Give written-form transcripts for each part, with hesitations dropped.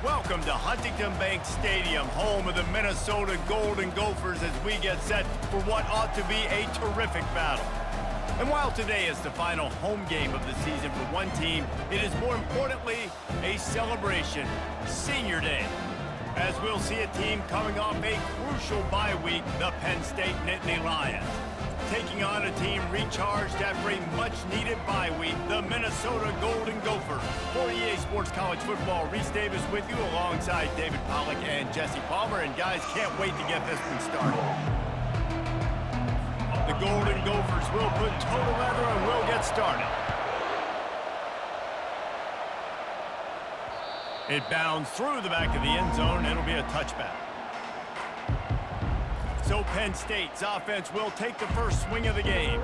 Welcome to Huntington Bank Stadium, home of the Minnesota Golden Gophers, as we get set for what ought to be a terrific battle. And while today is the final home game of the season for one team, it is more importantly a celebration, Senior Day, as we'll see a team coming off a crucial bye week, the Penn State Nittany Lions, taking on a team recharged after a much-needed bye week, the Minnesota Golden Gophers. For EA Sports College Football, Reese Davis with you alongside David Pollack and Jesse Palmer. And guys, can't wait to get this one started. The Golden Gophers will put total leather and will get started. It bounds through the back of the end zone. It'll be a touchback. So Penn State's offense will take the first swing of the game.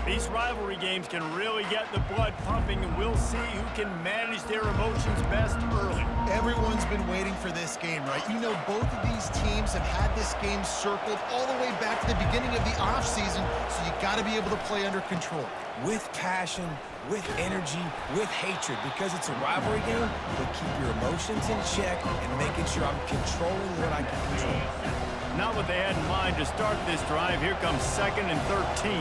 These rivalry games can really get the blood pumping, and we'll see who can manage their emotions best early. Everyone's been waiting for this game, right? You know, both of these teams have had this game circled all the way back to the beginning of the offseason, so you got to be able to play under control. With passion, with energy, with hatred, because it's a rivalry game, but keep your emotions in check and making sure I'm controlling what I can control. Not what they had in mind to start this drive. Here comes 2nd and 13.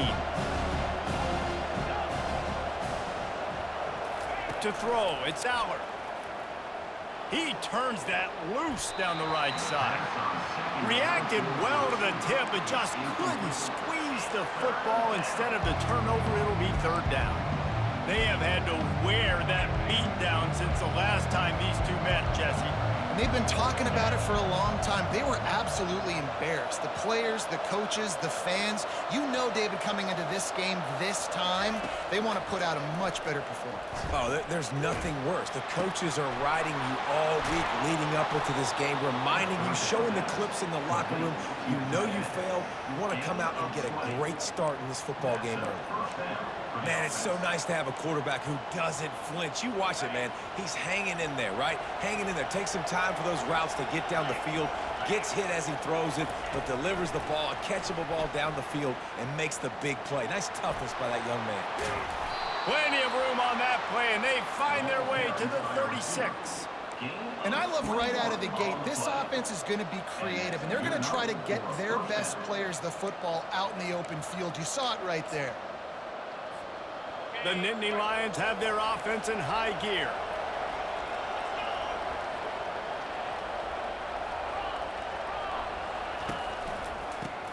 To throw, it's Allard. He turns that loose down the right side. Reacted well to the tip, but just couldn't squeeze the football. Instead of the turnover, it'll be 3rd down. They have had to wear that beat down since the last time these two met, Jesse. And they've been talking about it for a long time. They were absolutely embarrassed. The players, the coaches, the fans. You know, David, coming into this game this time, they want to put out a much better performance. Oh, there's nothing worse. The coaches are riding you all week leading up into this game, reminding you, showing the clips in the locker room. You know you failed. You want to come out and get a great start in this football game early. Man, it's so nice to have a quarterback who doesn't flinch. You watch it, man. He's hanging in there, right? Hanging in there. Takes some time for those routes to get down the field. Gets hit as he throws it, but delivers the ball, a catchable ball down the field, and makes the big play. Nice toughness by that young man. Plenty of room on that play, and they find their way to the 36. And I love right out of the gate, this offense is going to be creative, and they're going to try to get their best players the football out in the open field. You saw it right there. The Nittany Lions have their offense in high gear.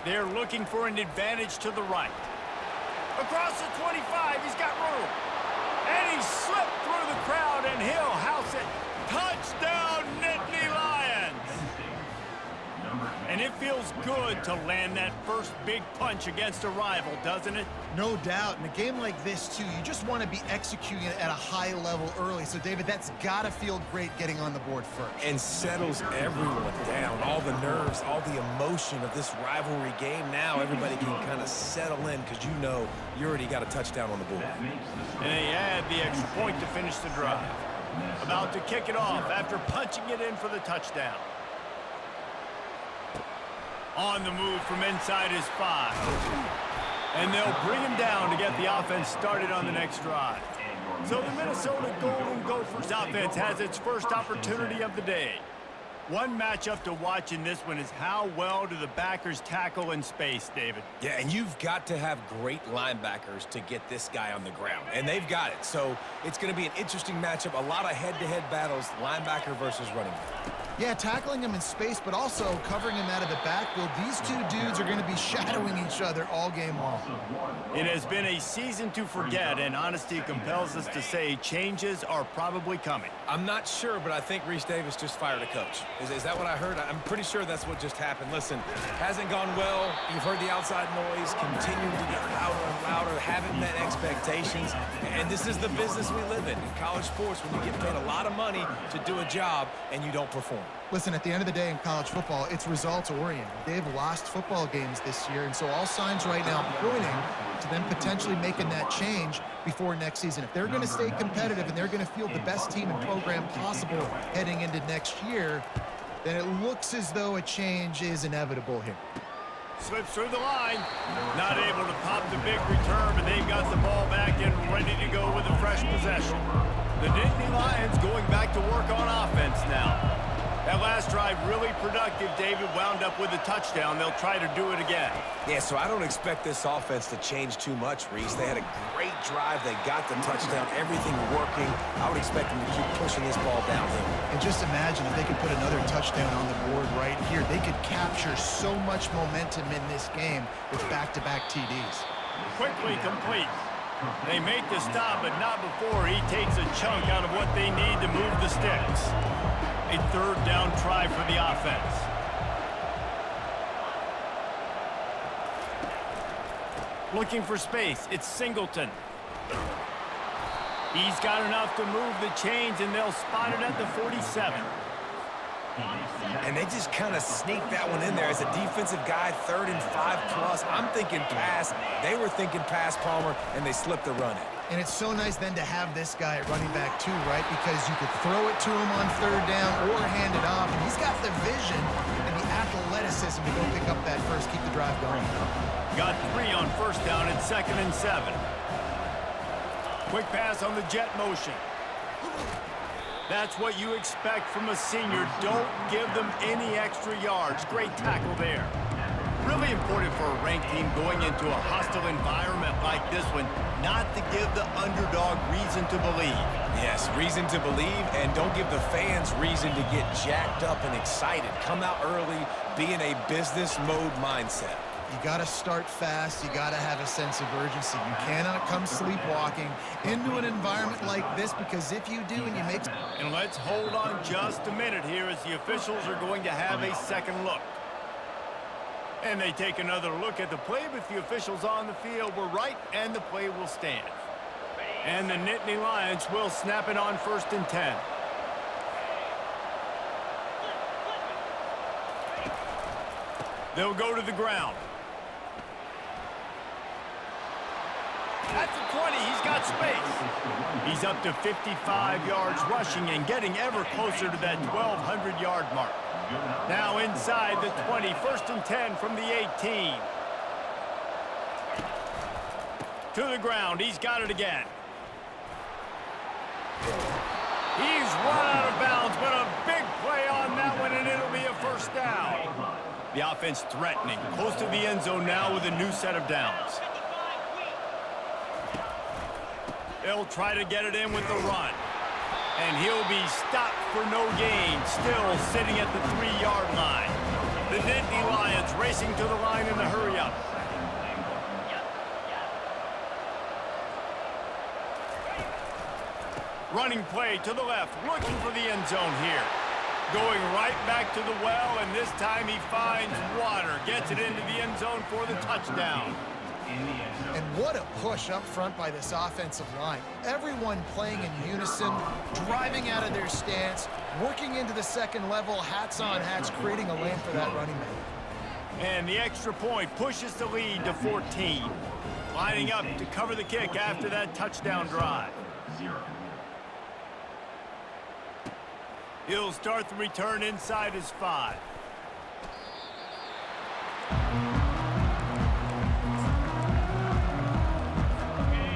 They're looking for an advantage to the right. Across the 25, he's got room. And he slipped through the crowd, and he'll house it. Touchdown, Nittany Lions! And it feels good to land that first big punch against a rival, doesn't it? No doubt. In a game like this, too, you just want to be executing it at a high level early. So, David, that's got to feel great getting on the board first. And settles everyone down. All the nerves, all the emotion of this rivalry game. Now everybody can kind of settle in because you know you already got a touchdown on the board. And they add the extra point to finish the drive. About to kick it off after punching it in for the touchdown. On the move from inside his 5. And they'll bring him down to get the offense started on the next drive. So the Minnesota Golden Gophers offense has its first opportunity of the day. One matchup to watch in this one is how well do the backers tackle in space, David? Yeah, and you've got to have great linebackers to get this guy on the ground. And they've got it. So it's going to be an interesting matchup. A lot of head-to-head battles, linebacker versus running back. Yeah, tackling him in space, but also covering him out of the backfield. These two dudes are going to be shadowing each other all game long. It has been a season to forget, and honesty compels us to say changes are probably coming. I'm not sure, but I think Reese Davis just fired a coach. Is that what I heard? I'm pretty sure that's what just happened. Listen, hasn't gone well. You've heard the outside noise, continuing to get louder and louder, haven't met expectations. And this is the business we live in college sports, when you get paid a lot of money to do a job and you don't perform. Listen, at the end of the day in college football, it's results-oriented. They've lost football games this year, and so all signs right now pointing to them potentially making that change before next season. If they're going to stay competitive and they're going to field the best team and program possible heading into next year, then it looks as though a change is inevitable here. Slips through the line. Not able to pop the big return, but they've got the ball back and ready to go with a fresh possession. The Nittany Lions going back to work on offense now. That last drive really productive. David wound up with a touchdown. They'll try to do it again. Yeah, so I don't expect this offense to change too much, Reese. They had a great drive. They got the touchdown. Everything working. I would expect them to keep pushing this ball downhill. And just imagine if they could put another touchdown on the board right here. They could capture so much momentum in this game with back-to-back TDs. Quickly complete. They make the stop, but not before he takes a chunk out of what they need to move the sticks. A third down try for the offense. Looking for space. It's Singleton. He's got enough to move the chains, and they'll spot it at the 47. And they just kind of sneaked that one in there as a defensive guy, 3rd and 5+. I'm thinking pass. They were thinking pass, Palmer, and they slipped the run in. And it's so nice then to have this guy at running back too, right? Because you could throw it to him on 3rd down or hand it off. And he's got the vision and the athleticism to go pick up that first, keep the drive going. Got 3 on 1st down at 2nd and 7. Quick pass on the jet motion. That's what you expect from a senior. Don't give them any extra yards. Great tackle there. Really important for a ranked team going into a hostile environment like this one, not to give the underdog reason to believe. Yes, reason to believe, and don't give the fans reason to get jacked up and excited. Come out early, be in a business mode mindset. You got to start fast. You got to have a sense of urgency. You cannot come sleepwalking into an environment like this, because if you do and you make... And let's hold on just a minute here as the officials are going to have a second look. And they take another look at the play, but the officials on the field were right, and the play will stand. And the Nittany Lions will snap it on 1st and 10. They'll go to the ground. At the 20, he's got space. He's up to 55 yards rushing and getting ever closer to that 1,200-yard mark. Now inside the 20, 1st and 10 from the 18. To the ground, he's got it again. He's run out of bounds, but a big play on that one, and it'll be a 1st down. The offense threatening, close to the end zone now with a new set of downs. They'll try to get it in with the run. And he'll be stopped for no gain, still sitting at the 3-yard line. The Nittany Lions racing to the line in the hurry-up. Running play to the left, looking for the end zone here. Going right back to the well, and this time he finds water. Gets it into the end zone for the touchdown. And what a push up front by this offensive line. Everyone playing in unison, driving out of their stance, working into the second level, hats on hats, creating a lane for that running back. And the extra point pushes the lead to 14. Lining up to cover the kick after that touchdown drive. He'll start the return inside his 5.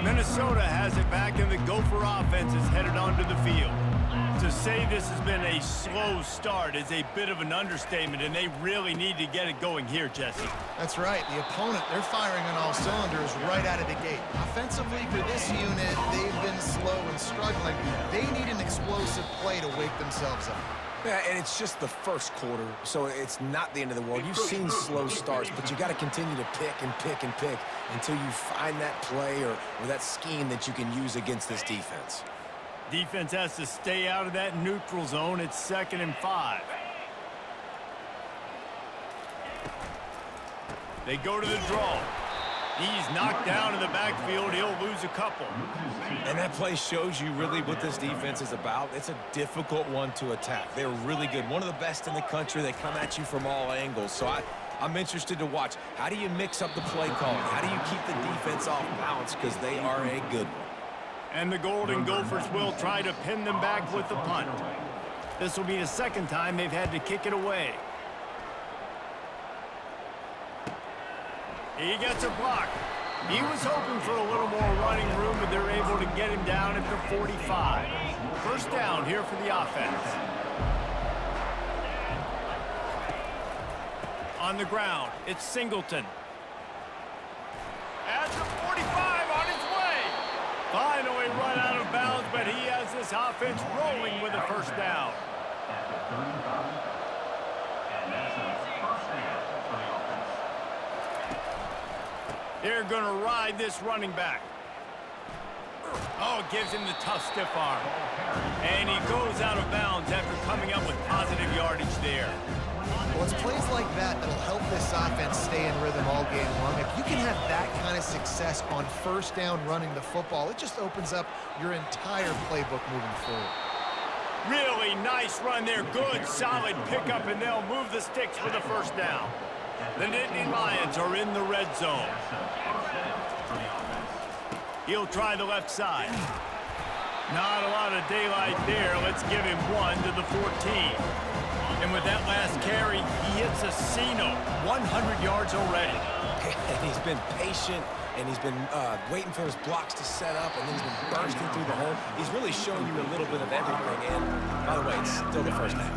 Minnesota has it back, and the Gopher offense is headed onto the field. To say this has been a slow start is a bit of an understatement, and they really need to get it going here, Jesse. That's right. The opponent, they're firing on all cylinders right out of the gate. Offensively, for this unit, they've been slow and struggling. They need an explosive play to wake themselves up. Yeah, and it's just the first quarter, so it's not the end of the world. You've seen slow starts, but you got to continue to pick and pick and pick until you find that play or that scheme that you can use against this defense. Defense has to stay out of that neutral zone. It's 2nd and 5. They go to the draw. He's knocked down in the backfield. He'll lose a couple. And that play shows you really what this defense is about. It's a difficult one to attack. They're really good. One of the best in the country. They come at you from all angles. So I'm interested to watch. How do you mix up the play calling? How do you keep the defense off balance? Because they are a good one. And the Golden Gophers will try to pin them back with the punt. This will be the 2nd time they've had to kick it away. He gets a block. He was hoping for a little more running room, but they're able to get him down at the 45. First down here for the offense. On the ground, it's Singleton. At the 45 on his way. Finally run out of bounds, but he has this offense rolling with a first down. They're going to ride this running back. Oh, gives him the tough stiff arm. And he goes out of bounds after coming up with positive yardage there. Well, it's plays like that that'll help this offense stay in rhythm all game long. If you can have that kind of success on first down running the football, it just opens up your entire playbook moving forward. Really nice run there. Good, solid pickup, and they'll move the sticks for the first down. The Nittany Lions are in the red zone. He'll try the left side. Not a lot of daylight there. Let's give him 1 to the 14. And with that last carry, he hits a C-note. 100 yards already. And he's been patient, and he's been waiting for his blocks to set up, and then he's been bursting through the hole. He's really showing you a little bit of everything. And, by the way, it's still the first half.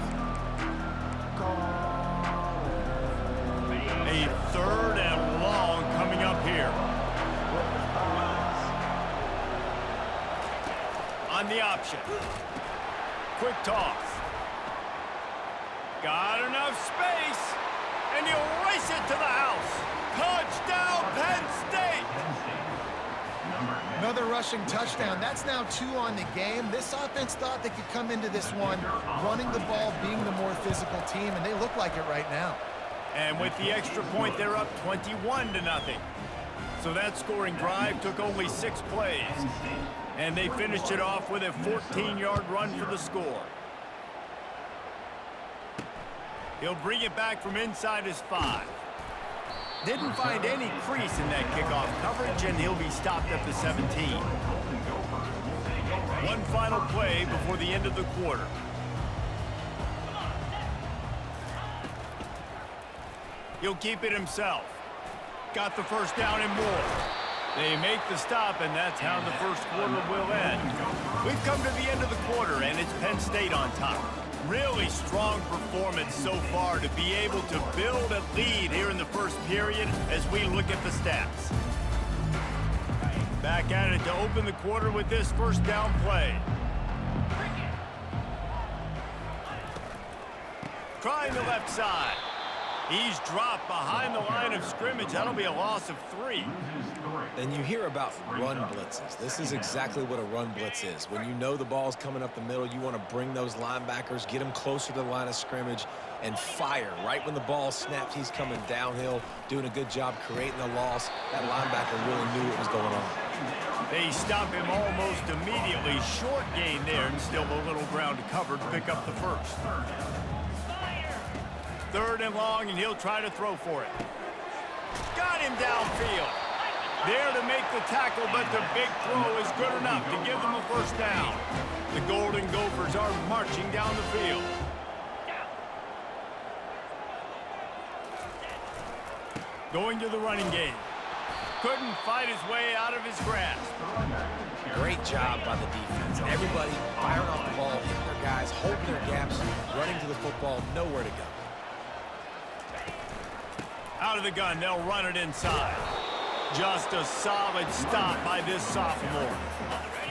A 3rd and long coming up here. On the option. Quick toss. Got enough space. And he'll race it to the house. Touchdown, Penn State! Another rushing touchdown. That's now 2 on the game. This offense thought they could come into this one running the ball, being the more physical team, and they look like it right now. And with the extra point, they're up 21 to nothing. So that scoring drive took only 6 plays. And they finished it off with a 14-yard run for the score. He'll bring it back from inside his 5. Didn't find any crease in that kickoff coverage, and he'll be stopped at the 17. One final play before the end of the quarter. He'll keep it himself. Got the first down and more. They make the stop, and that's how the first quarter will end. We've come to the end of the quarter, and it's Penn State on top. Really strong performance so far to be able to build a lead here in the first period as we look at the stats. Back at it to open the quarter with this first down play. Trying the left side. He's dropped behind the line of scrimmage. That'll be a loss of 3. And you hear about run blitzes. This is exactly what a run blitz is. When you know the ball's coming up the middle, you want to bring those linebackers, get them closer to the line of scrimmage, and fire. Right when the ball snapped, he's coming downhill, doing a good job creating the loss. That linebacker really knew what was going on. They stop him almost immediately. Short gain there, and still a little ground covered to pick up the first. 3rd and long, and he'll try to throw for it. Got him downfield. There to make the tackle, but the big throw is good enough to give them a first down. The Golden Gophers are marching down the field. Going to the running game. Couldn't fight his way out of his grasp. Great job by the defense. Everybody firing off the ball, hitting their guys, holding their gaps, running to the football, nowhere to go. Out of the gun, they'll run it inside. Just a solid stop by this sophomore.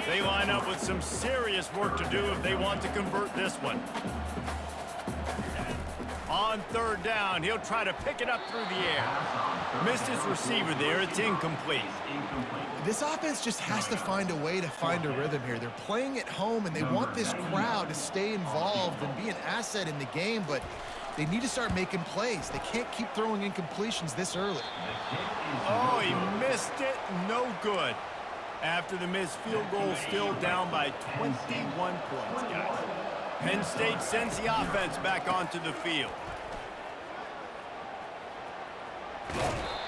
They line up with some serious work to do if they want to convert this one. On third down, he'll try to pick it up through the air. Missed his receiver there. It's incomplete. This offense just has to find a way to find a rhythm here. They're playing at home, and they want this crowd to stay involved and be an asset in the game, but they need to start making plays. They can't keep throwing incompletions this early. Oh, he missed it. No good. After the missed field goal, still down by 21 points, guys. Penn State sends the offense back onto the field.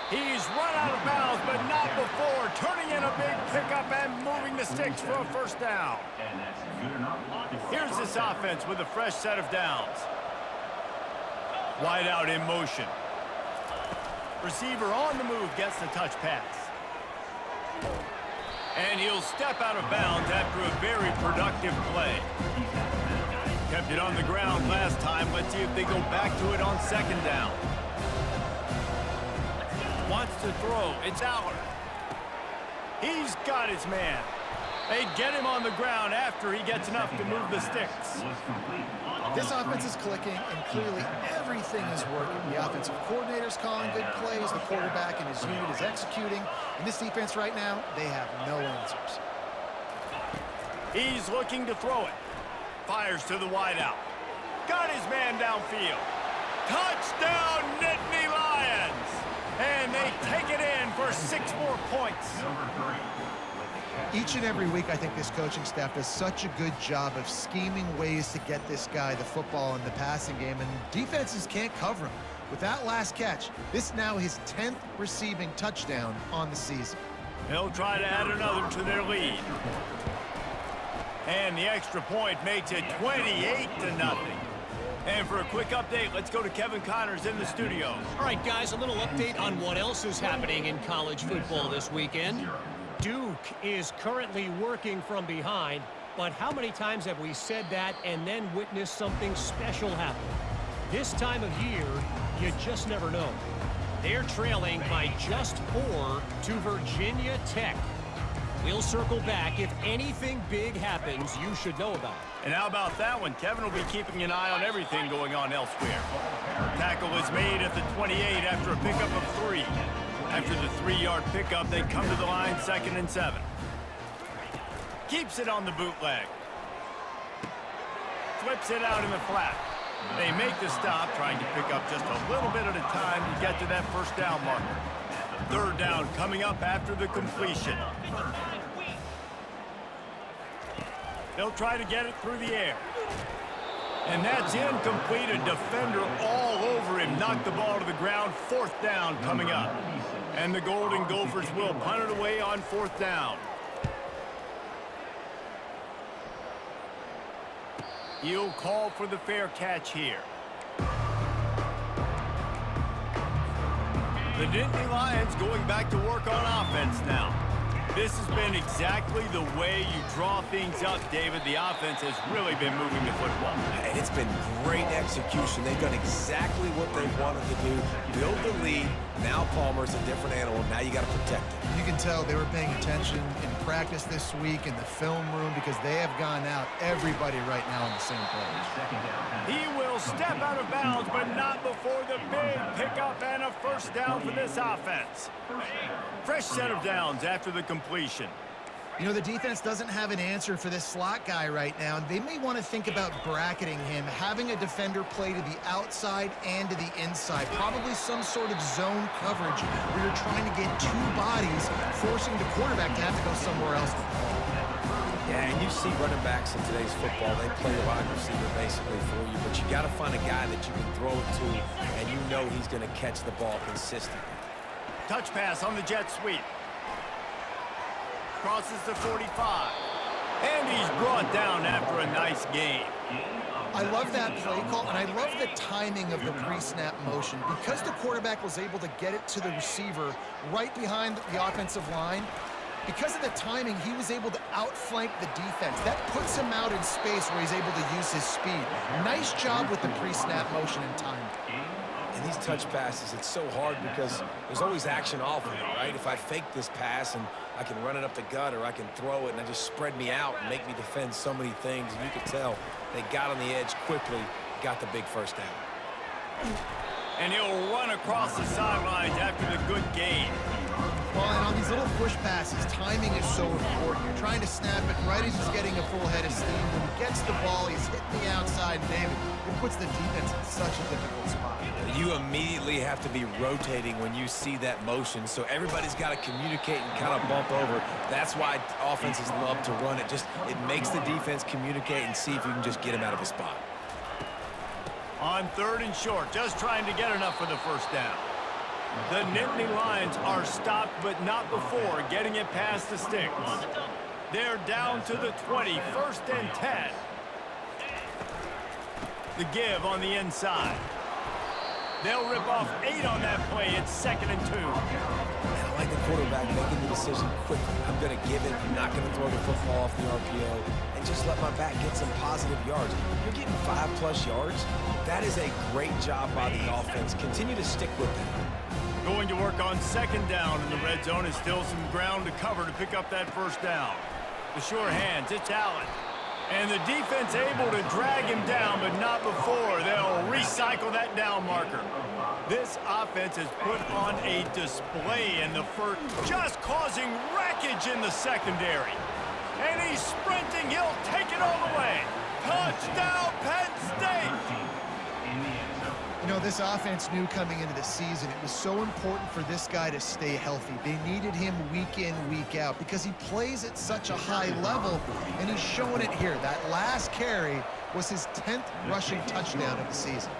He's run out of bounds, but not before turning in a big pickup and moving the sticks for a first down. Here's this offense with a fresh set of downs. Wide out in motion. Receiver on the move gets the touch pass. And he'll step out of bounds after a very productive play. Kept it on the ground last time. Let's see if they go back to it on second down. Wants to throw. It's Aller. He's got his man. They get him on the ground after he gets enough to move the sticks. This offense is clicking, and clearly everything is working. The offensive coordinator's calling good plays. The quarterback and his unit is executing. And this defense right now, they have no answers. He's looking to throw it. Fires to the wideout. Got his man downfield. Touchdown, Nittany Lions! And they take it in for 6 more points. Each and every week, I think this coaching staff does such a good job of scheming ways to get this guy the football in the passing game, and defenses can't cover him. With that last catch, this now his 10th receiving touchdown on the season. They'll try to add another to their lead. And the extra point makes it 28-0. And for a quick update, let's go to Kevin Connors in the studio. All right, guys, a little update on what else is happening in college football this weekend. Duke is currently working from behind, but how many times have we said that and then witnessed something special happen? This time of year, you just never know. They're trailing by just 4 to Virginia Tech. We'll circle back. If anything big happens, you should know about it. And how about that one? Kevin will be keeping an eye on everything going on elsewhere. Tackle is made at the 28 after a pickup of 3. After the 3-yard pickup, they come to the line 2nd and 7. Keeps it on the bootleg. Flips it out in the flat. They make the stop, trying to pick up just a little bit at a time to get to that first down marker. Third down coming up after the completion. They'll try to get it through the air. And that's incomplete. A defender all over him. Knocked the ball to the ground. 4th down coming up. And the Golden Gophers will punt it away on 4th down. He'll call for the fair catch here. The Nittany Lions going back to work on offense now. This has been exactly the way you draw things up, David. The offense has really been moving the football. And it's been great execution. They've done exactly what they wanted to do. Build the lead. Now Palmer's a different animal. Now you got to protect it. You can tell they were paying attention in practice this week in the film room because they have gone out everybody right now in the same place. He will step out of bounds, but not before the big pickup and a first down for this offense. Fresh set of downs after the completion. You know, the defense doesn't have an answer for this slot guy right now, and they may want to think about bracketing him, having a defender play to the outside and to the inside, probably some sort of zone coverage where you're trying to get 2 bodies, forcing the quarterback to have to go somewhere else. Yeah, and you see running backs in today's football, they play wide receiver basically for you, but you got to find a guy that you can throw it to, and you know he's going to catch the ball consistently. Touch pass on the jet sweep. Crosses the 45. And he's brought down after a nice gain. I love that play call, and I love the timing of the pre-snap motion. Because the quarterback was able to get it to the receiver right behind the offensive line, because of the timing, he was able to outflank the defense. That puts him out in space where he's able to use his speed. Nice job with the pre-snap motion and timing. And these touch passes, it's so hard because there's always action off of it, right? If I fake this pass and I can run it up the gut or I can throw it and I just spread me out and make me defend so many things, and you could tell they got on the edge quickly, got the big first down. And he'll run across the sidelines after the good gain. Well, and on these little push passes, timing is so important. You're trying to snap it right as he's getting a full head of steam. When he gets the ball, he's hitting the outside, and David, it puts the defense in such a difficult spot. You immediately have to be rotating when you see that motion, so everybody's got to communicate and kind of bump over. That's why offenses love to run it. It makes the defense communicate and see if you can just get him out of a spot. On 3rd and short, just trying to get enough for the first down. The Nittany Lions are stopped, but not before getting it past the sticks. They're down to the 20, 1st and 10. The give on the inside. They'll rip off 8 on that play. It's 2nd and 2. I like the quarterback making the decision quickly. I'm going to give it. I'm not going to throw the football off the RPO and just let my back get some positive yards. You're getting 5+ yards. That is a great job by the offense. Continue to stick with that. Going to work on 2nd down in the red zone. Is still some ground to cover to pick up that 1st down. The sure hands. It's Allen. And the defense able to drag him down, but not before. They'll recycle that down marker. This offense has put on a display in the first, just causing wreckage in the secondary. And he's sprinting. He'll take it all the way. Touchdown, Penn State! You know, this offense knew coming into the season it was so important for this guy to stay healthy. They needed him week in, week out because he plays at such a high level, and he's showing it here. That last carry was his 10th rushing touchdown of the season.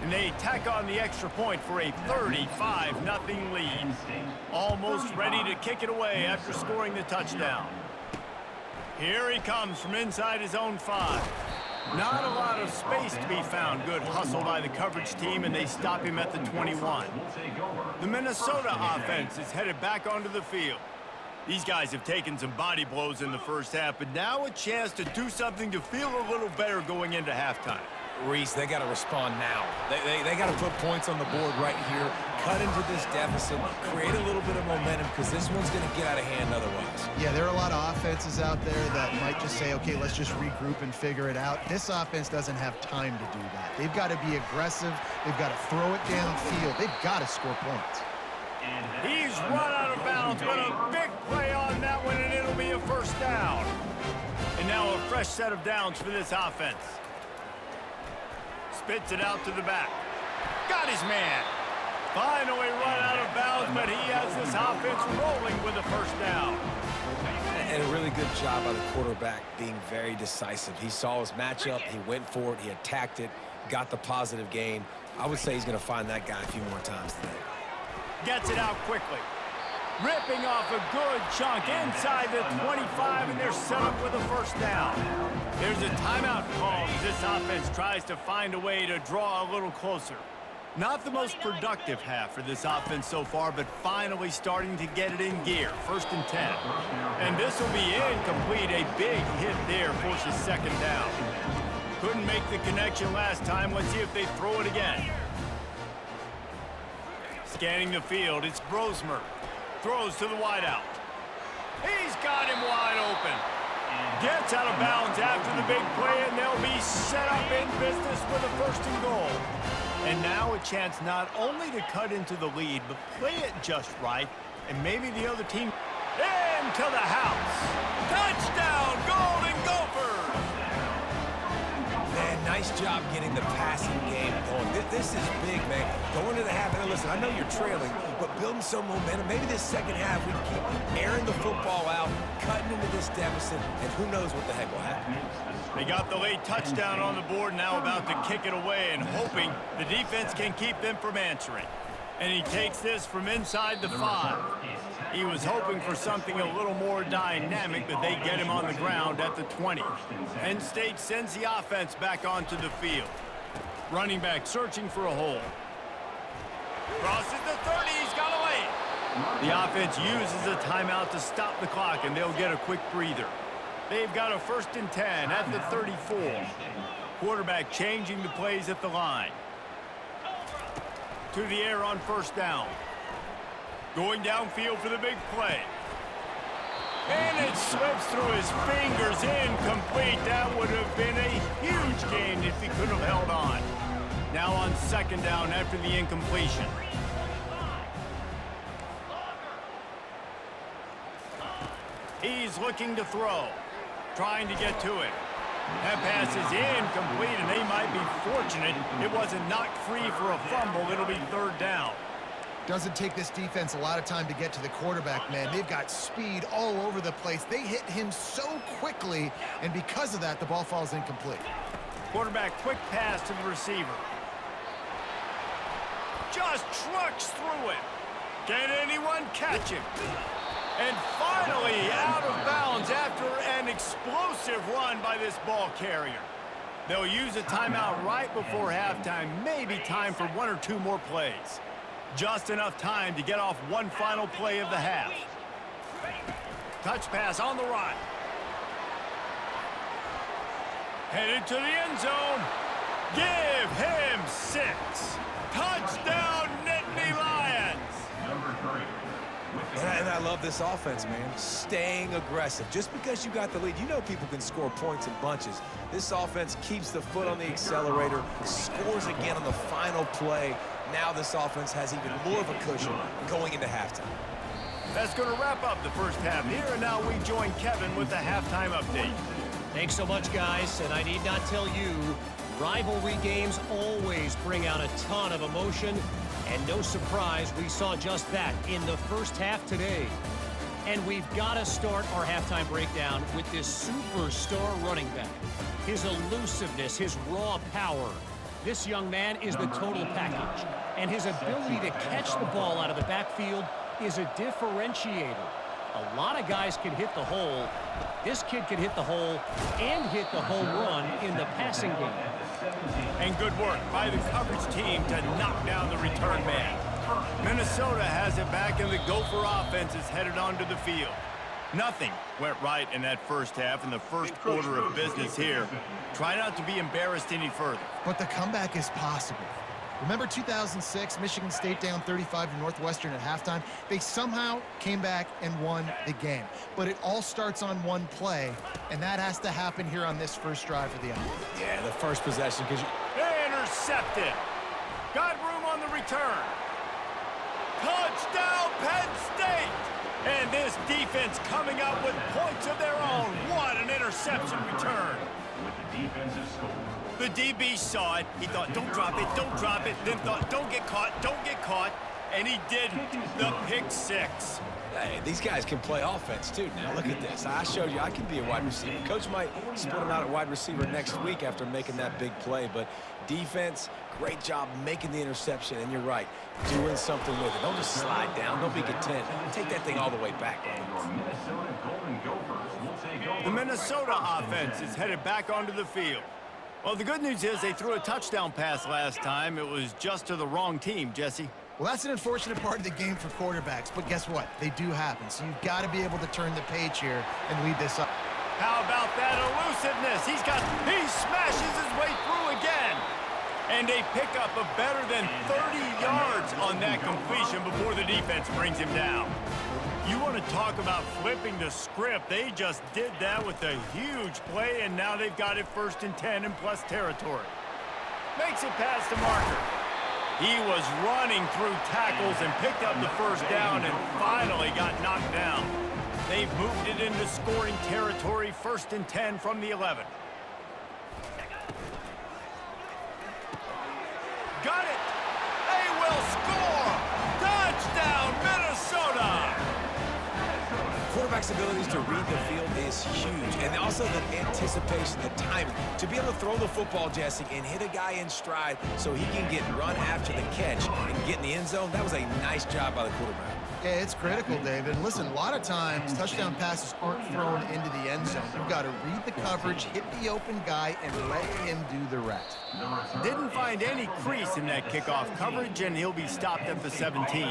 And they tack on the extra point for a 35-0 lead. Almost ready to kick it away after scoring the touchdown. Here he comes from inside his own 5. Not a lot of space to be found. Good hustle by the coverage team, and they stop him at the 21. The Minnesota offense is headed back onto the field. These guys have taken some body blows in the first half, but now a chance to do something to feel a little better going into halftime. Reese, they got to respond now. They got to put points on the board right here, cut into this deficit, create a little bit of momentum, because this one's going to get out of hand otherwise. Yeah, there are a lot of offenses out there that might just say, okay, let's just regroup and figure it out. This offense doesn't have time to do that. They've got to be aggressive. They've got to throw it downfield. They've got to score points. He's run out of bounds, but a big play on that one, and it'll be a 1st down. And now a fresh set of downs for this offense. Spits it out to the back. Got his man. Finally run out of bounds, but he has this offense rolling with a 1st down. And a really good job by the quarterback being very decisive. He saw his matchup, he went for it, he attacked it, got the positive gain. I would say he's going to find that guy a few more times today. Gets it out quickly. Ripping off a good chunk inside the 25, and they're set up with a 1st down. There's a timeout call as this offense tries to find a way to draw a little closer. Not the most productive half for this offense so far, but finally starting to get it in gear. 1st and 10. And this will be incomplete. A big hit there forces 2nd down. Couldn't make the connection last time. Let's see if they throw it again. Scanning the field, it's Brosmer. Throws to the wideout. He's got him wide open. Gets out of bounds after the big play, and they'll be set up in business with a 1st and goal. And now a chance not only to cut into the lead, but play it just right, and maybe the other team into the house. Touchdown, Golden Gophers! Man, nice job getting the passing game going. This is big, man. Going to the half, and listen, I know you're trailing, but building some momentum. Maybe this 2nd half we can keep airing the football out, cutting into this deficit, and who knows what the heck will happen. They got the late touchdown on the board, now about to kick it away and hoping the defense can keep them from answering. And he takes this from inside the 5. He was hoping for something a little more dynamic, but they get him on the ground at the 20. Penn State sends the offense back onto the field. Running back searching for a hole. Crosses the 30, he's got a lane. The offense uses a timeout to stop the clock, and they'll get a quick breather. They've got a 1st and 10 at the 34. Quarterback changing the plays at the line. To the air on 1st down. Going downfield for the big play. And it slips through his fingers, incomplete. That would have been a huge gain if he could have held on. Now on second down after the incompletion. He's looking to throw, trying to get to it. That pass is incomplete, and they might be fortunate it wasn't knocked free for a fumble. It'll be third down. Doesn't take this defense a lot of time to get to the quarterback, man. They've got speed all over the place. They hit him so quickly, and because of that, the ball falls incomplete. Quarterback quick pass to the receiver. Just trucks through it. Can anyone catch him? And finally out of bounds after an explosive run by this ball carrier. They'll use a timeout right before halftime. Maybe time for one or two more plays. Just enough time to get off one final play of the half. Touch pass on the run. Headed to the end zone. Give him 6. Touchdown, Nittany Lions. Number 3. And I love this offense, man. Staying aggressive. Just because you got the lead, you know people can score points in bunches. This offense keeps the foot on the accelerator, scores again on the final play. Now this offense has even more of a cushion going into halftime. That's going to wrap up the first half here, and now we join Kevin with the halftime update. Thanks so much, guys, and I need not tell you, rivalry games always bring out a ton of emotion, and no surprise, we saw just that in the first half today. And we've got to start our halftime breakdown with this superstar running back. His elusiveness, his raw power. This young man is the total package, and his ability to catch the ball out of the backfield is a differentiator. A lot of guys can hit the hole. This kid can hit the hole and hit the home run in the passing game. And good work by the coverage team to knock down the return man. Minnesota has it back, and the Gopher offense is headed onto the field. Nothing went right in that first half in the first order of business here. Try not to be embarrassed any further. But the comeback is possible. Remember 2006, Michigan State down 35 to Northwestern at halftime? They somehow came back and won the game. But it all starts on one play, and that has to happen here on this first drive for the offense. Yeah, the first possession, because Intercepted. Got room on the return. Touchdown, Penn State! And this defense coming up with points of their own. What an interception return. With the defensive score. The DB saw it. He thought, don't drop it, don't drop it. Then thought, don't get caught, don't get caught. And he didn't. The pick 6. hey, these guys can play offense, too. Now, look at this. I showed you I can be a wide receiver. Coach might split him out at wide receiver next week after making that big play. But defense, great job making the interception. And you're right, doing something with it. Don't just slide down. Don't be content. Take that thing all the way back. Minnesota Golden Gophers will take over. The Minnesota offense is headed back onto the field. Well, the good news is they threw a touchdown pass last time. It was just to the wrong team, Jesse. Well, that's an unfortunate part of the game for quarterbacks, but guess what? They do happen, so you've got to be able to turn the page here and lead this up. How about that elusiveness? He smashes his way through again. And they pick up a better than 30 yards on that completion before the defense brings him down. You want to talk about flipping the script. They just did that with a huge play, and now they've got it 1st and 10 in plus territory. Makes it past the marker. He was running through tackles and picked up the first down and finally got knocked down. They've moved it into scoring territory, 1st and 10 from the 11. Got it! They will score! Touchdown, Minnesota! Quarterback's abilities to read the field is huge. And also the anticipation, the timing. To be able to throw the football, Jesse, and hit a guy in stride so he can get run after the catch and get in the end zone, that was a nice job by the quarterback. Yeah, it's critical, David. Listen, a lot of times touchdown passes aren't thrown into the end zone. You've got to read the coverage, hit the open guy, and let him do the rest. Didn't find any crease in that kickoff coverage, and he'll be stopped at the 17.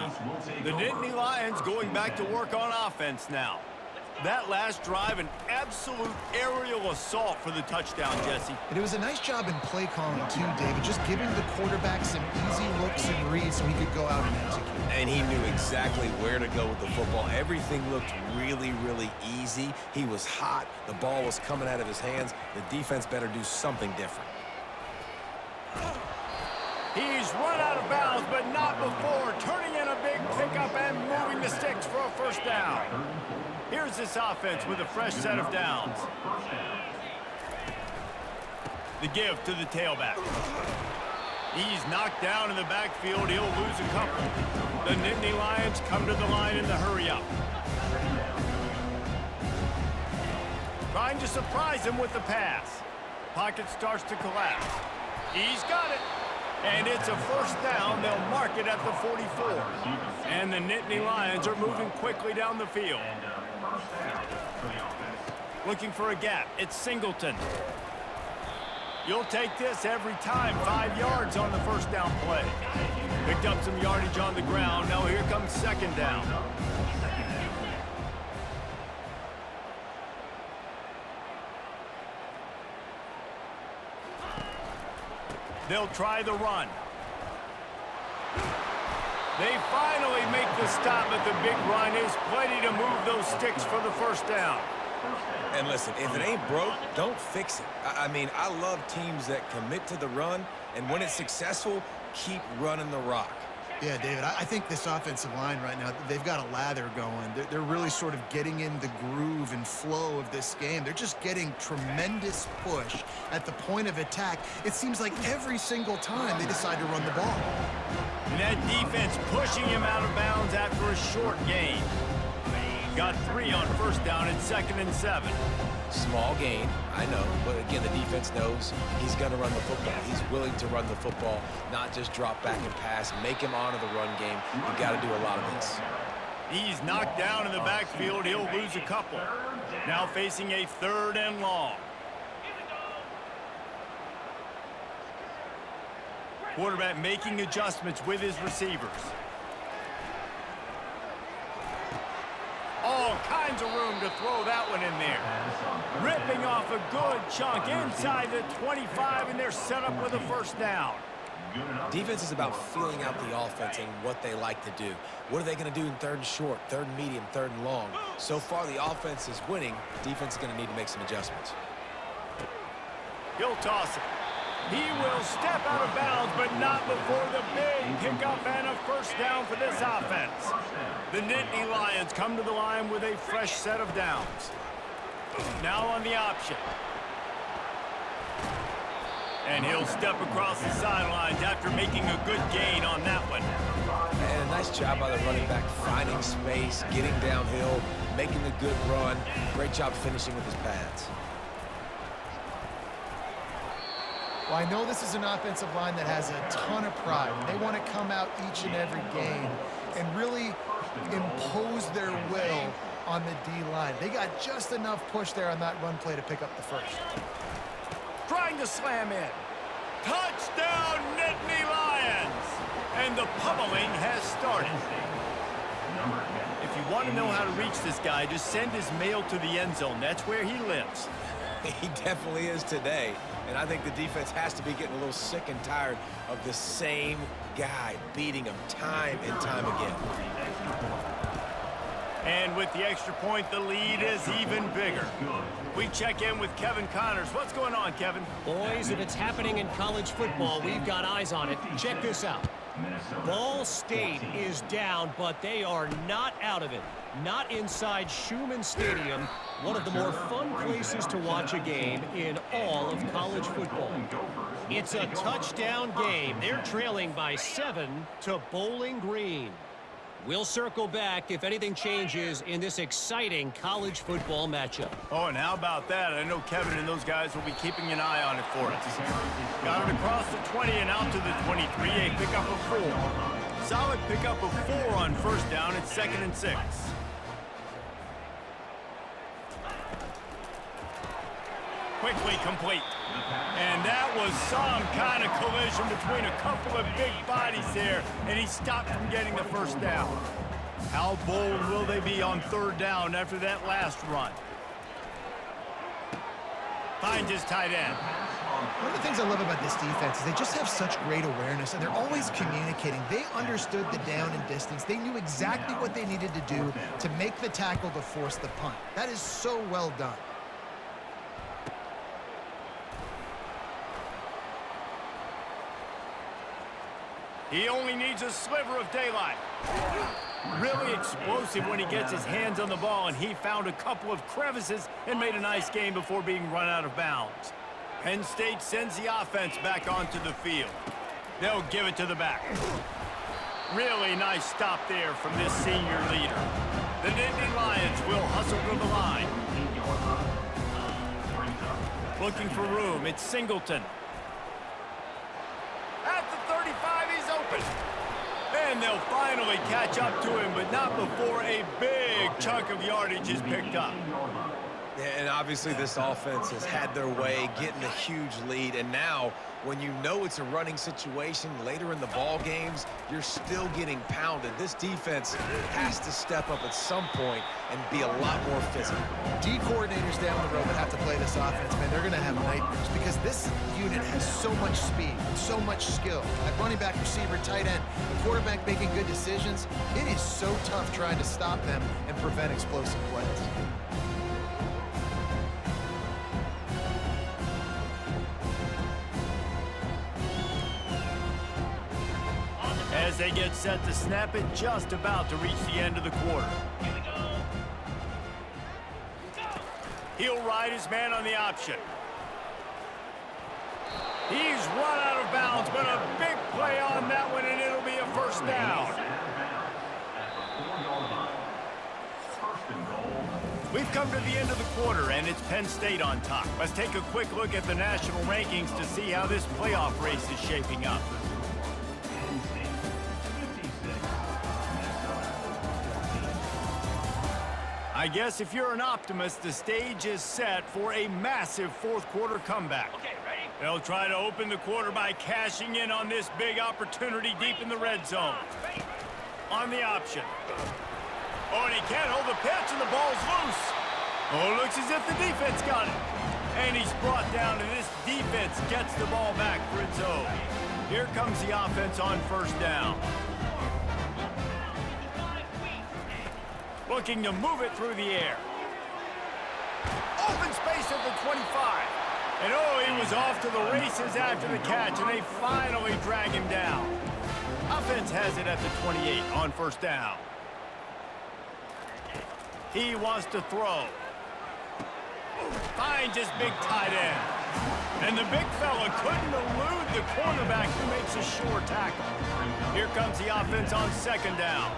The Nittany Lions going back to work on offense now. That last drive, an absolute aerial assault for the touchdown, Jesse. And it was a nice job in play calling, too, David, just giving the quarterback some easy looks and reads so he could go out and execute. And he knew exactly where to go with the football. Everything looked really, really easy. He was hot. The ball was coming out of his hands. The defense better do something different. He's run out of bounds, but not before. Turning in a big pickup and moving the sticks for a first down. Here's this offense with a fresh set of downs. The give to the tailback. He's knocked down in the backfield. He'll lose a couple. The Nittany Lions come to the line in the hurry-up. Trying to surprise him with the pass. Pocket starts to collapse. He's got it. And it's a first down. They'll mark it at the 44. And the Nittany Lions are moving quickly down the field. Looking for a gap. It's Singleton. You'll take this every time. 5 yards on the first down play. Picked up some yardage on the ground. Now here comes second down. They'll try the run. They finally make the stop, but the big run is plenty to move those sticks for the first down. And listen, if it ain't broke, don't fix it. I mean, I love teams that commit to the run, and when it's successful, keep running the rock. Yeah, David, I think this offensive line right now, they've got a lather going. They're really sort of getting in the groove and flow of this game. They're just getting tremendous push at the point of attack. It seems like every single time they decide to run the ball. And that defense pushing him out of bounds after a short gain. Got 3 on first down and 2nd and 7. Small gain, I know, but again, the defense knows he's going to run the football. He's willing to run the football, not just drop back and pass, make him honor the run game. You got to do a lot of this. He's knocked down in the backfield. He'll lose a couple. Now facing a 3rd and long. Quarterback making adjustments with his receivers. All kinds of room to throw that one in there. Ripping off a good chunk inside the 25, and they're set up with a first down. Defense is about feeling out the offense and what they like to do. What are they going to do in 3rd and short, 3rd and medium, 3rd and long? So far, the offense is winning. Defense is going to need to make some adjustments. He'll toss it. He will step out of bounds, but not before the big pickup and a first down for this offense. The Nittany Lions come to the line with a fresh set of downs. Now on the option. And he'll step across the sidelines after making a good gain on that one. And a nice job by the running back, finding space, getting downhill, making a good run. Great job finishing with his pads. Well, I know this is an offensive line that has a ton of pride. They want to come out each and every game and really impose their will on the D-line. They got just enough push there on that run play to pick up the first. Trying to slam in. Touchdown, Nittany Lions! And the pummeling has started. If you want to know how to reach this guy, just send his mail to the end zone. That's where he lives. He definitely is today. And I think the defense has to be getting a little sick and tired of the same guy beating him time and time again. And with the extra point, the lead is even bigger. We check in with Kevin Connors. What's going on, Kevin? Boys, if it's happening in college football, we've got eyes on it. Check this out. Ball State is down, but they are not out of it. Not inside Schumann Stadium, one of the more fun places to watch a game in all of college football. It's a touchdown game. They're trailing by 7 to Bowling Green. We'll circle back if anything changes in this exciting college football matchup. Oh, and how about that? I know Kevin and those guys will be keeping an eye on it for us. Got it across the 20 and out to the 23. A pickup of 4. Solid pickup of 4 on first down. It's 2nd and 6. Quickly complete. And that was some kind of collision between a couple of big bodies there, and he stopped from getting the first down. How bold will they be on 3rd down after that last run? Finds his tight end. One of the things I love about this defense is they just have such great awareness, and they're always communicating. They understood the down and distance. They knew exactly what they needed to do to make the tackle to force the punt. That is so well done. He only needs a sliver of daylight. Really explosive when he gets his hands on the ball, and he found a couple of crevices and made a nice game before being run out of bounds. Penn State sends the offense back onto the field. They'll give it to the back. Really nice stop there from this senior leader. The Nittany Lions will hustle to the line. Looking for room, it's Singleton. At the 35, he's open. And they'll finally catch up to him, but not before a big chunk of yardage is picked up. Yeah, and obviously this offense has had their way, getting a huge lead, and now when you know it's a running situation later in the ball games, you're still getting pounded. This defense has to step up at some point and be a lot more physical. D coordinators down the road that have to play this offense, man, they're going to have nightmares because this unit has so much speed and so much skill. At running back, receiver, tight end, the quarterback making good decisions, it is so tough trying to stop them and prevent explosive plays. As they get set to snap it, just about to reach the end of the quarter. He'll ride his man on the option. He's run out of bounds, but a big play on that one, and it'll be a first down. We've come to the end of the quarter, and it's Penn State on top. Let's take a quick look at the national rankings to see how this playoff race is shaping up. I guess if you're an optimist, the stage is set for a massive fourth-quarter comeback. Okay, ready? They'll try to open the quarter by cashing in on this big opportunity deep in the red zone. On the option. Oh, and he can't hold the pitch, and the ball's loose. Oh, looks as if the defense got it. And he's brought down, and this defense gets the ball back for its own. Here comes the offense on first down. Looking to move it through the air. Open space at the 25. And oh, he was off to the races after the catch, and they finally drag him down. Offense has it at the 28 on first down. He wants to throw. Finds his big tight end. And the big fella couldn't elude the cornerback who makes a sure tackle. Here comes the offense on second down.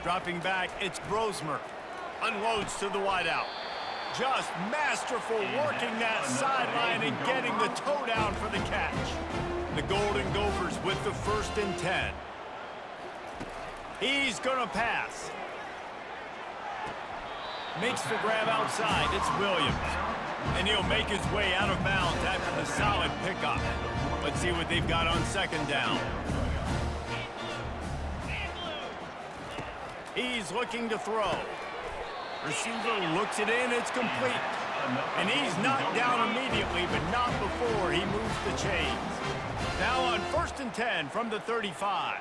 Dropping back, it's Grosmer. Unloads to the wideout. Just masterful working that sideline and getting the toe down for the catch. The Golden Gophers with the 1st and 10. He's going to pass. Makes the grab outside. It's Williams. And he'll make his way out of bounds after the solid pickup. Let's see what they've got on second down. He's looking to throw. Receiver looks it in, it's complete. And he's knocked down immediately, but not before he moves the chains. Now on 1st and 10 from the 35.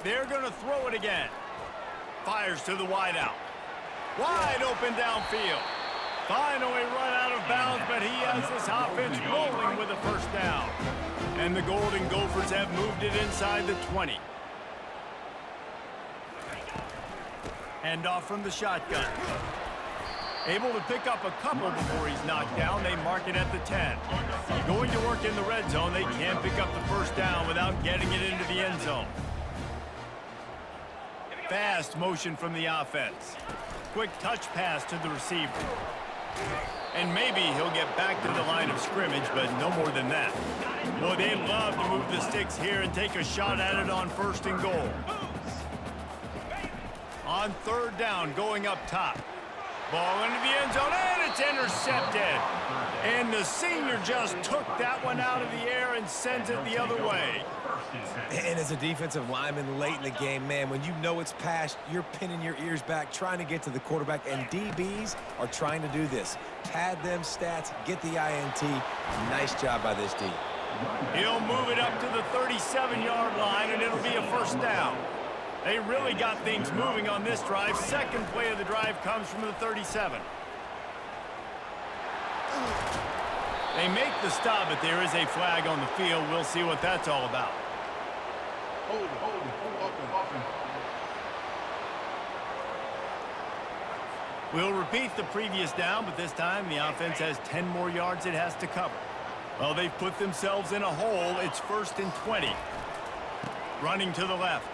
They're going to throw it again. Fires to the wideout. Wide open downfield. Finally run out of bounds, but he has this offense rolling with a first down. And the Golden Gophers have moved it inside the 20. Handoff from the shotgun. Able to pick up a couple before he's knocked down. They mark it at the 10. Going to work in the red zone. They can't pick up the first down without getting it into the end zone. Fast motion from the offense. Quick touch pass to the receiver. And maybe he'll get back to the line of scrimmage, but no more than that. Boy, they love to move the sticks here and take a shot at it on 1st and goal. On 3rd down, going up top. Ball into the end zone, and it's intercepted. And the senior just took that one out of the air and sends it the other way. And as a defensive lineman late in the game, man, when you know it's passed, you're pinning your ears back, trying to get to the quarterback, and DBs are trying to do this. Pad them stats, get the INT. Nice job by this D. He'll move it up to the 37-yard line, and it'll be a first down. They really got things moving on this drive. Second play of the drive comes from the 37. They make the stop, but there is a flag on the field. We'll see what that's all about. Hold it. We'll repeat the previous down, but this time the offense has 10 more yards it has to cover. Well, they've put themselves in a hole. It's 1st and 20. Running to the left.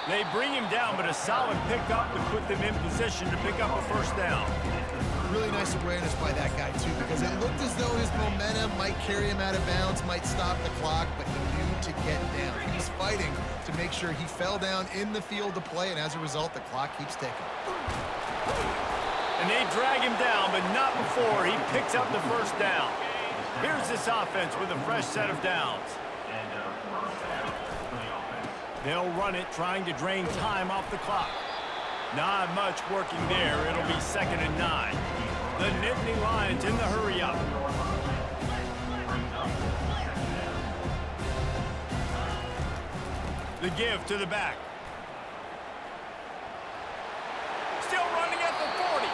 They bring him down, but a solid pickup to put them in position to pick up a first down. Really nice awareness by that guy, too, because it looked as though his momentum might carry him out of bounds, might stop the clock, but he knew to get down. He was fighting to make sure he fell down in the field to play, and as a result, the clock keeps ticking. And they drag him down, but not before he picks up the first down. Here's this offense with a fresh set of downs. They'll run it, trying to drain time off the clock. Not much working there. It'll be 2nd and 9. The Nittany Lions in the hurry-up. The give to the back. Still running at the 40.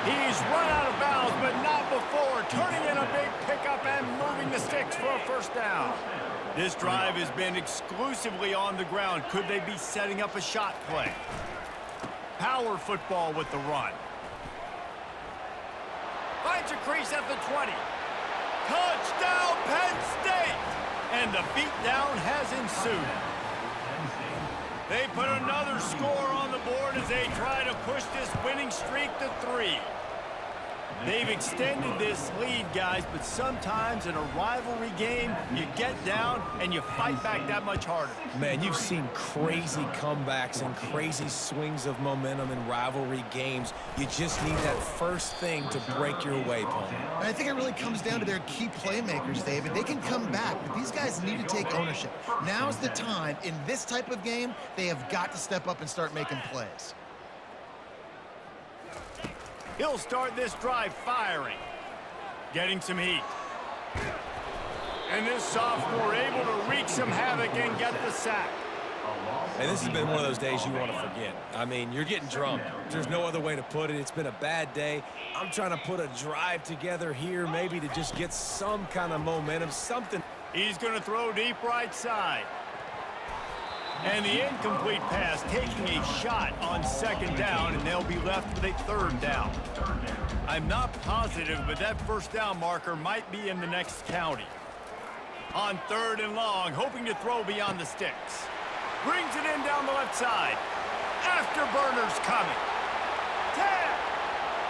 He's run out of bounds, but not before. Turning in a big pickup and moving the sticks for a first down. This drive has been exclusively on the ground. Could they be setting up a shot play? Power football with the run. Finds a crease at the 20. Touchdown, Penn State! And the beatdown has ensued. They put another score on the board as they try to push this winning streak to 3. They've extended this lead, guys, but sometimes in a rivalry game, you get down and you fight back that much harder. Man, you've seen crazy comebacks and crazy swings of momentum in rivalry games. You just need that first thing to break your way, Paul. And I think it really comes down to their key playmakers, David. They can come back, but these guys need to take ownership. Now's the time. In this type of game, they have got to step up and start making plays. He'll start this drive firing. Getting some heat. And this sophomore able to wreak some havoc and get the sack. And this has been one of those days you want to forget. I mean, you're getting drunk. There's no other way to put it. It's been a bad day. I'm trying to put a drive together here, maybe to just get some kind of momentum, something. He's going to throw deep right side. And the incomplete pass taking a shot on 2nd down, and they'll be left with a 3rd down. I'm not positive, but that first down marker might be in the next county. On 3rd and long, hoping to throw beyond the sticks. Brings it in down the left side. Afterburner's coming. 10.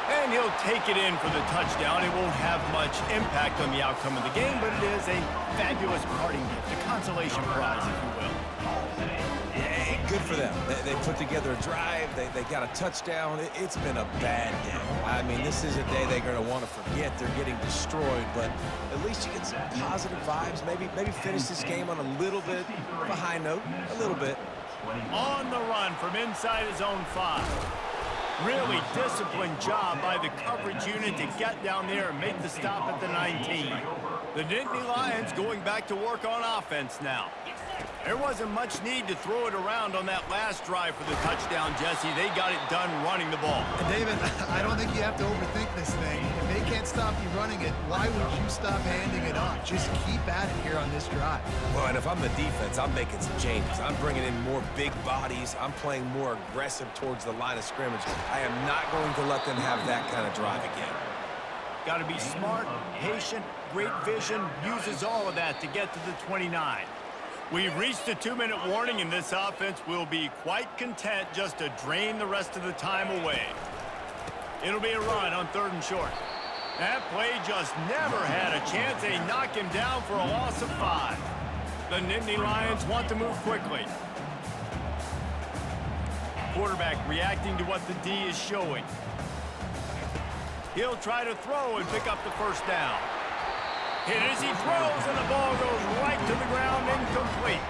And he'll take it in for the touchdown. It won't have much impact on the outcome of the game, but it is a fabulous parting gift, a consolation prize, if you will. Yeah, good for them. They put together a drive. They got a touchdown. It's been a bad day. I mean, this is a day they're going to want to forget. They're getting destroyed, but at least you get some positive vibes. Maybe finish this game on a little bit of a high note, a little bit. On the run from inside his own 5. Really disciplined job by the coverage unit to get down there and make the stop at the 19. The Nittany Lions going back to work on offense now. There wasn't much need to throw it around on that last drive for the touchdown, Jesse. They got it done running the ball. And David, I don't think you have to overthink this thing. If they can't stop you running it, why would you stop handing it off? Just keep at it here on this drive. Well, and if I'm the defense, I'm making some changes. I'm bringing in more big bodies. I'm playing more aggressive towards the line of scrimmage. I am not going to let them have that kind of drive again. Got to be smart, patient, great vision, uses all of that to get to the 29. We've reached a 2-minute warning, and this offense will be quite content just to drain the rest of the time away. It'll be a run on 3rd and short. That play just never had a chance. They knock him down for a loss of 5. The Nittany Lions want to move quickly. Quarterback reacting to what the D is showing. He'll try to throw and pick up the first down. Hit as he throws, and the ball goes right to the ground, incomplete.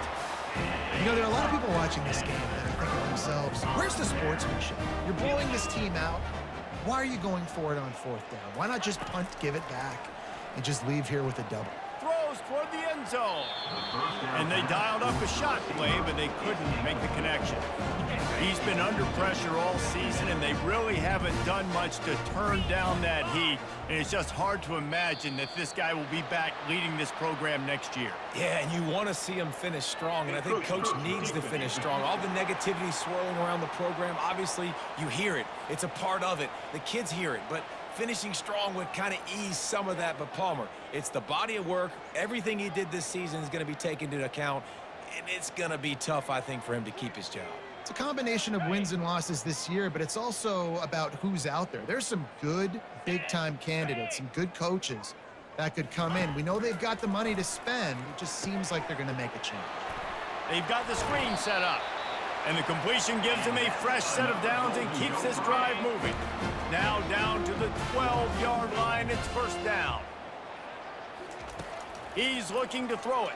You know, there are a lot of people watching this game that are thinking to themselves, where's the sportsmanship? You're blowing this team out. Why are you going for it on 4th down? Why not just punt, give it back, and just leave here with a double? Throws toward the end zone. And they dialed up a shot play, but they couldn't make the connection. He's been under pressure all season, and they really haven't done much to turn down that heat. And it's just hard to imagine that this guy will be back leading this program next year. Yeah, and you want to see him finish strong, and I think Coach needs to finish strong. All the negativity swirling around the program, obviously, you hear it. It's a part of it. The kids hear it, but finishing strong would kind of ease some of that. But Palmer, it's the body of work. Everything he did this season is going to be taken into account, and it's going to be tough, I think, for him to keep his job. It's a combination of wins and losses this year, but it's also about who's out there. There's some good big-time candidates, some good coaches that could come in. We know they've got the money to spend. It just seems like they're going to make a change. They've got the screen set up, and the completion gives him a fresh set of downs and keeps this drive moving. Now down to the 12-yard line, it's first down. He's looking to throw it.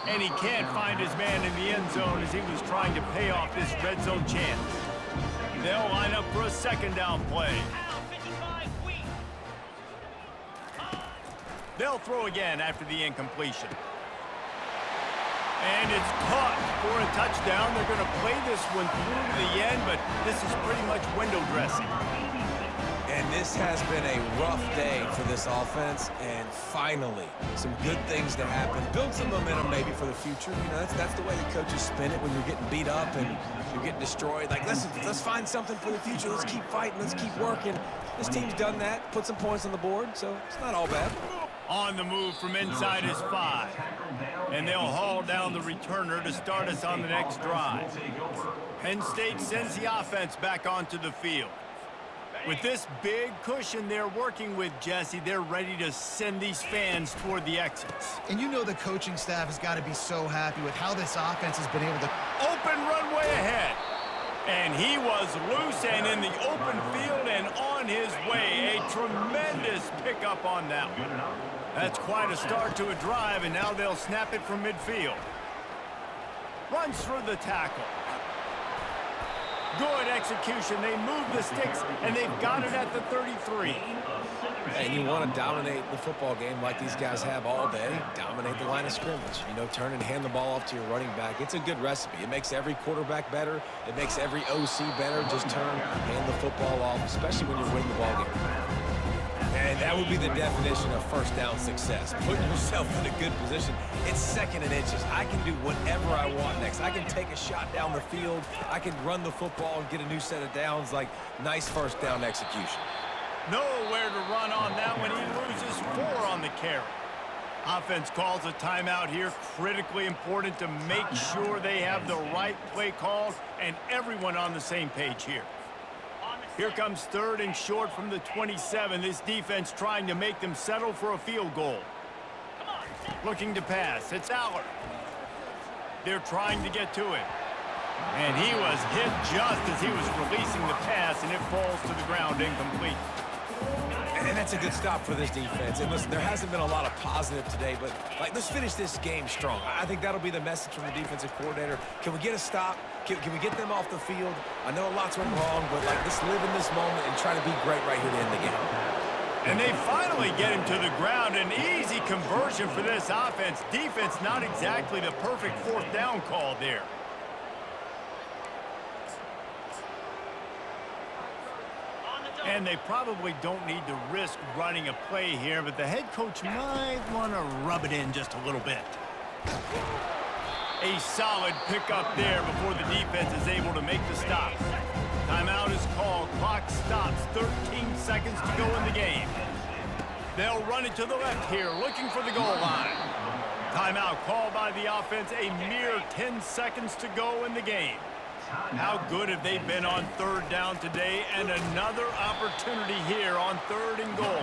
And he can't find his man in the end zone as he was trying to pay off this red zone chance. They'll line up for a second down play. They'll throw again after the incompletion. And it's caught for a touchdown. They're going to play this one through to the end, but this is pretty much window dressing. And this has been a rough day for this offense, and finally, some good things to happen. Build some momentum maybe for the future. You know, that's the way the coaches spin it when you're getting beat up and you're getting destroyed. Like, let's find something for the future. Let's keep fighting. Let's keep working. This team's done that, put some points on the board, so it's not all bad. On the move from inside his 5. And they'll haul down the returner to start us on the next drive. Penn State sends the offense back onto the field. With this big cushion they're working with, Jesse, they're ready to send these fans toward the exits. And you know the coaching staff has got to be so happy with how this offense has been able to... Open runway ahead. And he was loose and in the open field and on his way. A tremendous pickup on that one. That's quite a start to a drive, and now they'll snap it from midfield. Runs through the tackle. Good execution. They move the sticks, and they've got it at the 33. And you want to dominate the football game like these guys have all day. Dominate the line of scrimmage. You know, turn and hand the ball off to your running back. It's a good recipe. It makes every quarterback better. It makes every OC better. Just turn, hand the football off, especially when you're winning the ball game. And that would be the definition of first down success. Putting yourself in a good position. It's second and inches. I can do whatever I want next. I can take a shot down the field. I can run the football and get a new set of downs. Like, nice first down execution. Nowhere to run on that one. He loses 4 on the carry. Offense calls a timeout here. Critically important to make sure they have the right play called and everyone on the same page here. Here comes 3rd and short from the 27. This defense trying to make them settle for a field goal. Looking to pass. It's Allard. They're trying to get to it. And he was hit just as he was releasing the pass, and it falls to the ground incomplete. And that's a good stop for this defense. And listen, there hasn't been a lot of positive today, but like, let's finish this game strong. I think that'll be the message from the defensive coordinator. Can we get a stop? Can we get them off the field? I know a lot's went wrong, but like, let's live in this moment and try to be great right here to end the game. And they finally get him to the ground. An easy conversion for this offense. Defense not exactly the perfect 4th down call there. And they probably don't need to risk running a play here, but the head coach might want to rub it in just a little bit. A solid pickup there before the defense is able to make the stop. Timeout is called. Clock stops. 13 seconds to go in the game. They'll run it to the left here, looking for the goal line. Timeout called by the offense. A mere 10 seconds to go in the game. How good have they been on 3rd down today, and another opportunity here on 3rd and goal.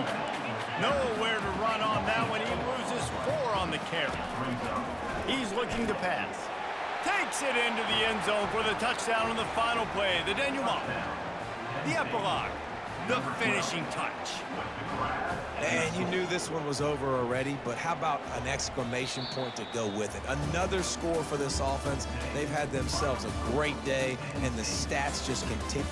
Nowhere to run on that one. He loses 4 on the carry. He's looking to pass. Takes it into the end zone for the touchdown on the final play. The denouement. The epilogue. The finishing touch. And you knew this one was over already, but how about an exclamation point to go with it? Another score for this offense. They've had themselves a great day, and the stats just continue.